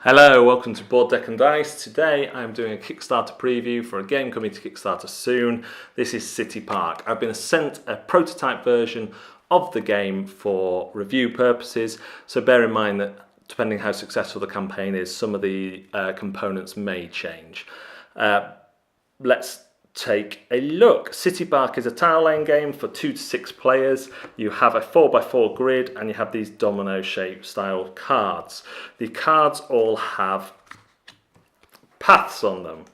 Hello, welcome to Board Deck and Dice. Today I'm doing a Kickstarter preview for a game coming to Kickstarter soon. This is City Park. I've been sent a prototype version of the game for review purposes, so bear in mind that depending how successful the campaign is, some of the components may change. Let's take a look. City Park is a tile laying game for 2 to 6 players. You have a 4x4 grid and you have these domino shape style cards. The cards all have paths on them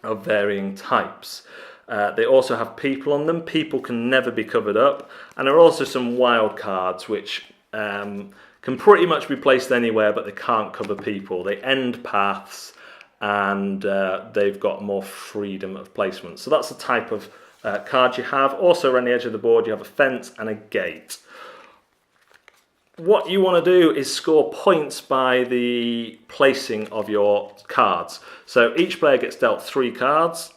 of varying types. They also have people on them. People can never be covered up, and there are also some wild cards which can pretty much be placed anywhere, but they can't cover people. They end paths, and they've got more freedom of placement. So that's the type of card you have. Also around the edge of the board you have a fence and a gate. What you want to do is score points by the placing of your cards. So each player gets dealt 3 cards,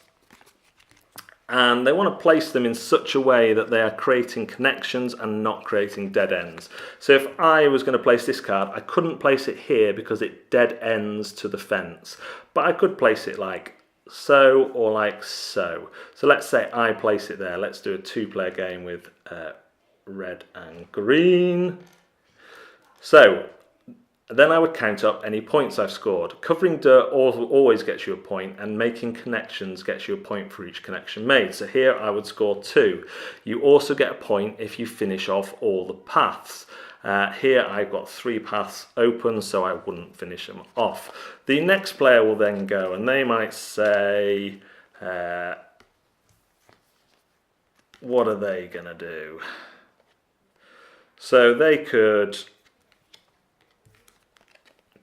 and they want to place them in such a way that they are creating connections and not creating dead ends. So if I was going to place this card, I couldn't place it here because it dead ends to the fence. But I could place it like so or like so. So let's say I place it there. Let's do a 2-player game with red and green. So then I would count up any points I've scored. Covering dirt always gets you a point, and making connections gets you a point for each connection made. So here I would score 2. You also get a point if you finish off all the paths. Here I've got 3 paths open, so I wouldn't finish them off. The next player will then go, and they might say, what are they going to do? So they could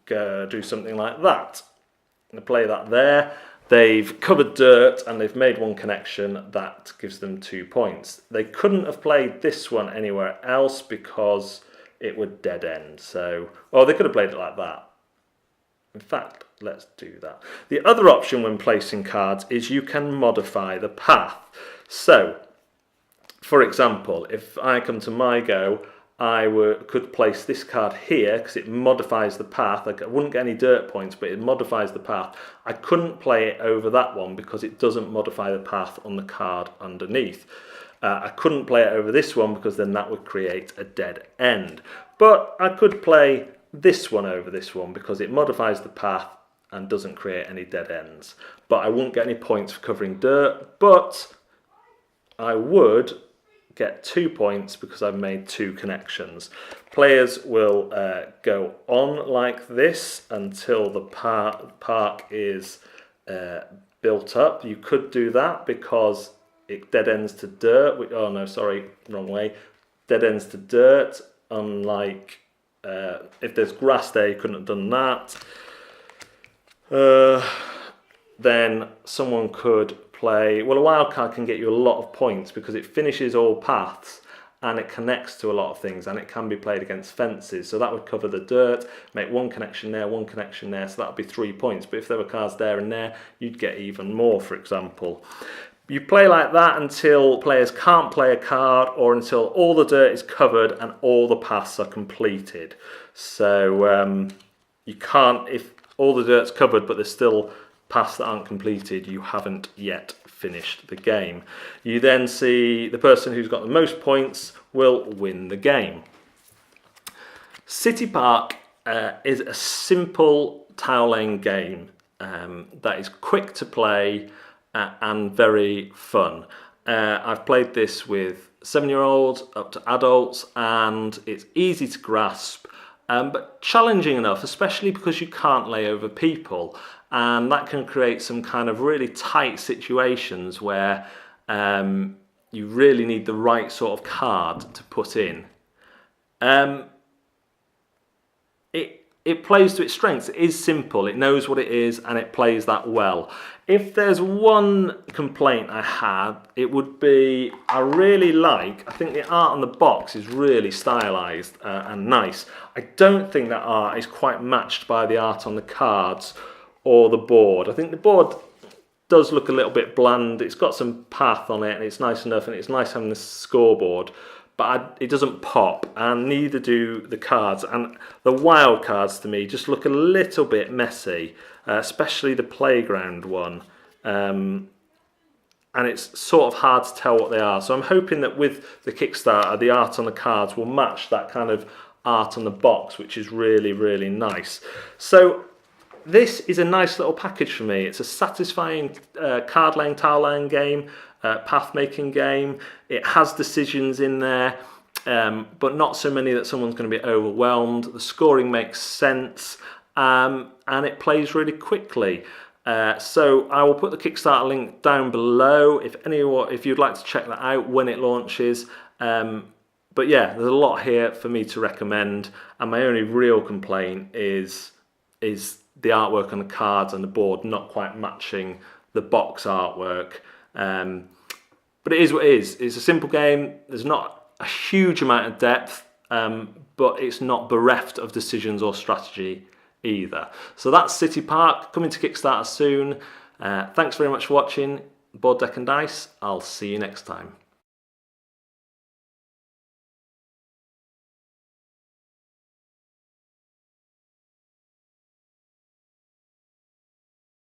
do something like that. They play that there. They've covered dirt and they've made 1 connection. That gives them 2 points. They couldn't have played this one anywhere else because it would dead end. So, or they could have played it like that. In fact, let's do that. The other option when placing cards is you can modify the path. So, for example, if I come to my go, I could place this card here because it modifies the path. I wouldn't get any dirt points, but it modifies the path. I couldn't play it over that one because it doesn't modify the path on the card underneath. I couldn't play it over this one because then that would create a dead end. But I could play this one over this one because it modifies the path and doesn't create any dead ends. But I wouldn't get any points for covering dirt, but I would get 2 points because I've made 2 connections. Players will go on like this until the park is built up. You could do that because it dead ends to dirt. Oh no, sorry, wrong way. Dead ends to dirt, unlike if there's grass there, you couldn't have done that. Then someone could play, well, a wild card can get you a lot of points because it finishes all paths and it connects to a lot of things, and it can be played against fences. So that would cover the dirt, make 1 connection there, 1 connection there, so that would be 3 points. But if there were cards there and there, you'd get even more, for example. You play like that until players can't play a card, or until all the dirt is covered and all the paths are completed. So you can't, if all the dirt's covered but there's still paths that aren't completed, you haven't yet finished the game. You then see the person who's got the most points will win the game. City Park is a simple tile laying game that is quick to play and very fun. I've played this with 7-year-olds up to adults, and it's easy to grasp, but challenging enough, especially because you can't lay over people. And that can create some kind of really tight situations where you really need the right sort of card to put in. It plays to its strengths. It is simple, it knows what it is, and it plays that well. If there's one complaint I had, it would be I think the art on the box is really stylised and nice. I don't think that art is quite matched by the art on the cards or the board. I think the board does look a little bit bland. It's got some path on it and it's nice enough, and it's nice having the scoreboard, but it doesn't pop, and neither do the cards. And the wild cards to me just look a little bit messy, especially the playground one. And it's sort of hard to tell what they are. So I'm hoping that with the Kickstarter, the art on the cards will match that kind of art on the box, which is really, really nice. So this is a nice little package for me. It's a satisfying card laying, tile laying game, path making game. It has decisions in there, but not so many that someone's going to be overwhelmed. The scoring makes sense, and it plays really quickly. So I will put the Kickstarter link down below if you'd like to check that out when it launches. But yeah, there's a lot here for me to recommend, and my only real complaint is the artwork on the cards and the board not quite matching the box artwork. But it is what it is. It's a simple game. There's not a huge amount of depth, but it's not bereft of decisions or strategy either. So that's City Park, coming to Kickstarter soon. Thanks very much for watching Board Deck and Dice. I'll see you next time.